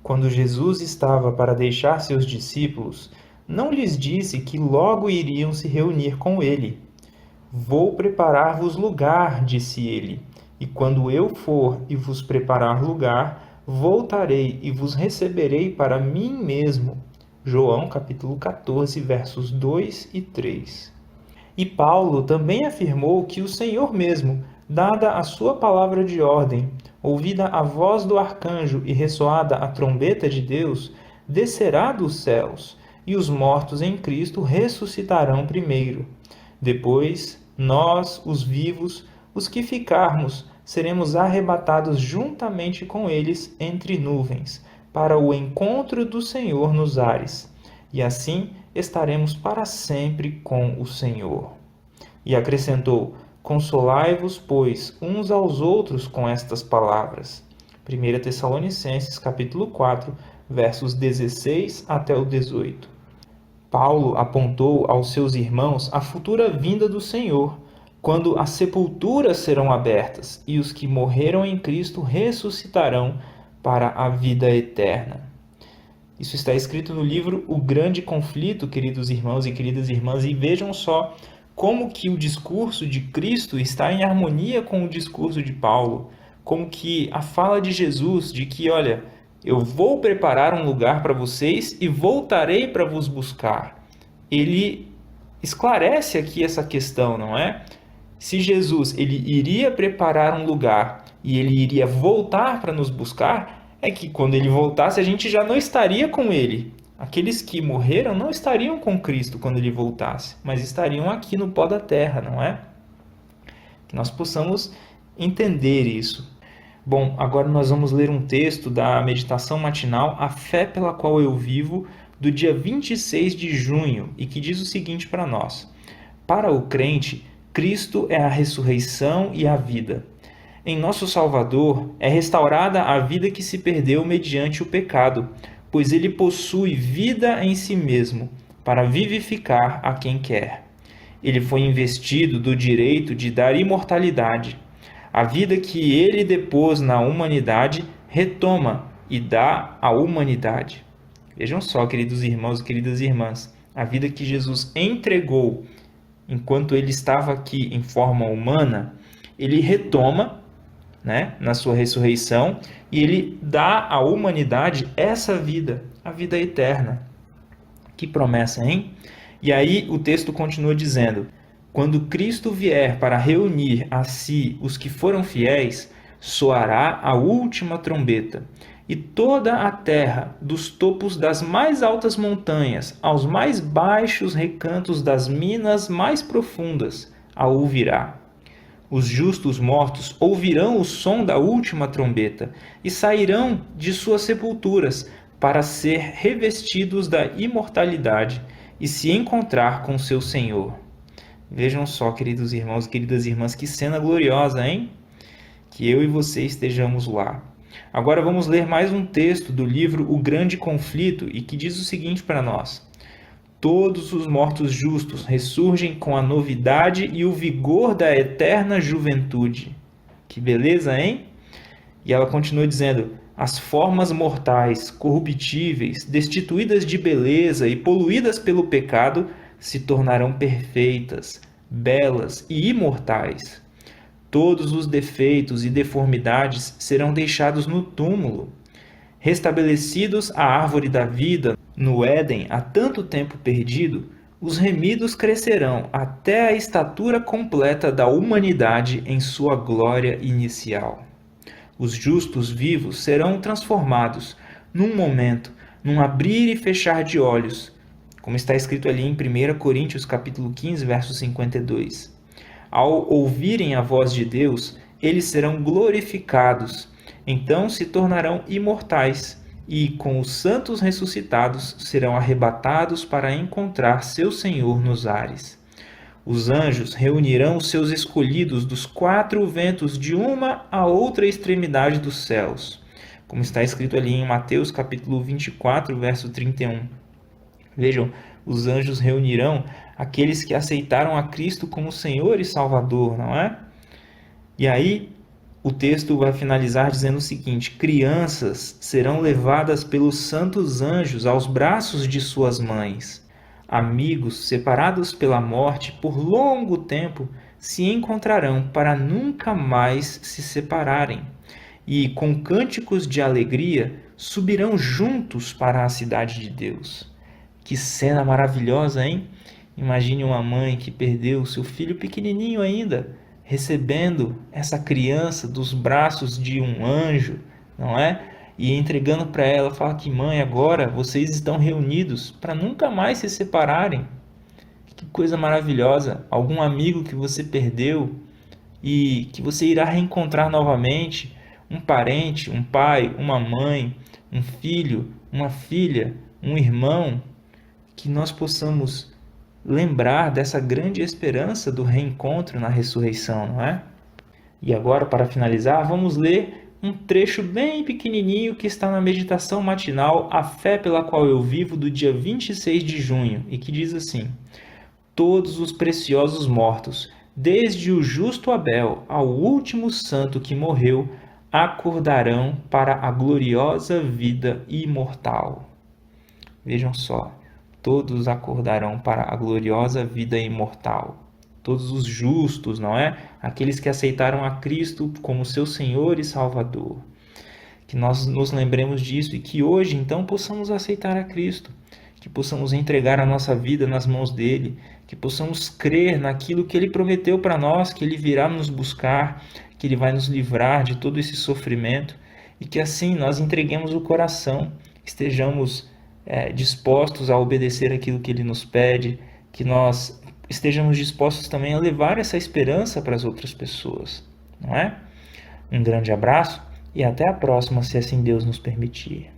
Quando Jesus estava para deixar seus discípulos, não lhes disse que logo iriam se reunir com ele. Vou preparar-vos lugar, disse ele, e quando eu for e vos preparar lugar, voltarei e vos receberei para mim mesmo. João capítulo 14, versos 2 e 3. E Paulo também afirmou que o Senhor mesmo, dada a sua palavra de ordem, ouvida a voz do arcanjo e ressoada a trombeta de Deus, descerá dos céus, e os mortos em Cristo ressuscitarão primeiro. Depois, nós, os vivos, os que ficarmos, seremos arrebatados juntamente com eles entre nuvens, para o encontro do Senhor nos ares. E assim estaremos para sempre com o Senhor. E acrescentou: Consolai-vos, pois, uns aos outros com estas palavras. 1 Tessalonicenses, capítulo 4, versos 16 até o 18. Paulo apontou aos seus irmãos a futura vinda do Senhor, quando as sepulturas serão abertas e os que morreram em Cristo ressuscitarão para a vida eterna. Isso está escrito no livro O Grande Conflito, queridos irmãos e queridas irmãs, e vejam só como que o discurso de Cristo está em harmonia com o discurso de Paulo, como que a fala de Jesus de que, olha, eu vou preparar um lugar para vocês e voltarei para vos buscar. Ele esclarece aqui essa questão, não é? Se Jesus ele iria preparar um lugar e ele iria voltar para nos buscar, é que quando ele voltasse a gente já não estaria com ele. Aqueles que morreram não estariam com Cristo quando ele voltasse, mas estariam aqui no pó da terra, não é? Que nós possamos entender isso. Bom, agora nós vamos ler um texto da meditação matinal A Fé pela Qual Eu Vivo, do dia 26 de junho, e que diz o seguinte para nós: Para o crente, Cristo é a ressurreição e a vida. Em nosso Salvador é restaurada a vida que se perdeu mediante o pecado, pois ele possui vida em si mesmo, para vivificar a quem quer. Ele foi investido do direito de dar imortalidade. A vida que ele depôs na humanidade retoma e dá à humanidade. Vejam só, queridos irmãos e queridas irmãs, a vida que Jesus entregou enquanto ele estava aqui em forma humana, ele retoma, né, na sua ressurreição, e ele dá à humanidade essa vida, a vida eterna. Que promessa, hein? E aí o texto continua dizendo: Quando Cristo vier para reunir a si os que foram fiéis, soará a última trombeta, e toda a terra, dos topos das mais altas montanhas aos mais baixos recantos das minas mais profundas, a ouvirá. Os justos mortos ouvirão o som da última trombeta e sairão de suas sepulturas para ser revestidos da imortalidade e se encontrar com seu Senhor. Vejam só, queridos irmãos e queridas irmãs, que cena gloriosa, hein? Que eu e você estejamos lá. Agora vamos ler mais um texto do livro O Grande Conflito e que diz o seguinte para nós: Todos os mortos justos ressurgem com a novidade e o vigor da eterna juventude. Que beleza, hein? E ela continua dizendo: As formas mortais, corruptíveis, destituídas de beleza e poluídas pelo pecado, se tornarão perfeitas, belas e imortais. Todos os defeitos e deformidades serão deixados no túmulo. Restabelecidos à árvore da vida, no Éden há tanto tempo perdido, os remidos crescerão até a estatura completa da humanidade em sua glória inicial. Os justos vivos serão transformados, num momento, num abrir e fechar de olhos, como está escrito ali em 1 Coríntios capítulo 15, verso 52. Ao ouvirem a voz de Deus, eles serão glorificados, então se tornarão imortais e, com os santos ressuscitados, serão arrebatados para encontrar seu Senhor nos ares. Os anjos reunirão os seus escolhidos dos quatro ventos de uma a outra extremidade dos céus, como está escrito ali em Mateus capítulo 24, verso 31. Vejam, os anjos reunirão aqueles que aceitaram a Cristo como Senhor e Salvador, não é? E aí, O texto vai finalizar dizendo o seguinte: crianças serão levadas pelos santos anjos aos braços de suas mães. Amigos separados pela morte por longo tempo se encontrarão para nunca mais se separarem. E, com cânticos de alegria, subirão juntos para a cidade de Deus. Que cena maravilhosa, hein? Imagine uma mãe que perdeu seu filho pequenininho ainda, recebendo essa criança dos braços de um anjo, não é? E entregando para ela, fala que mãe, agora vocês estão reunidos para nunca mais se separarem. Que coisa maravilhosa! Algum amigo que você perdeu e que você irá reencontrar novamente, um parente, um pai, uma mãe, um filho, uma filha, um irmão, que nós possamos lembrar dessa grande esperança do reencontro na ressurreição, não é? E agora, para finalizar, vamos ler um trecho bem pequenininho que está na meditação matinal A Fé pela Qual Eu Vivo, do dia 26 de junho, e que diz assim: todos os preciosos mortos, desde o justo Abel ao último santo que morreu, acordarão para a gloriosa vida imortal. Vejam só, todos acordarão para a gloriosa vida imortal. Todos os justos, não é? Aqueles que aceitaram a Cristo como seu Senhor e Salvador. Que nós nos lembremos disso e que hoje, então, possamos aceitar a Cristo. Que possamos entregar a nossa vida nas mãos dele. Que possamos crer naquilo que ele prometeu para nós, que ele virá nos buscar, que ele vai nos livrar de todo esse sofrimento. E que assim nós entreguemos o coração, estejamos dispostos a obedecer aquilo que ele nos pede, que nós estejamos dispostos também a levar essa esperança para as outras pessoas, não é? Um grande abraço e até a próxima, se assim Deus nos permitir.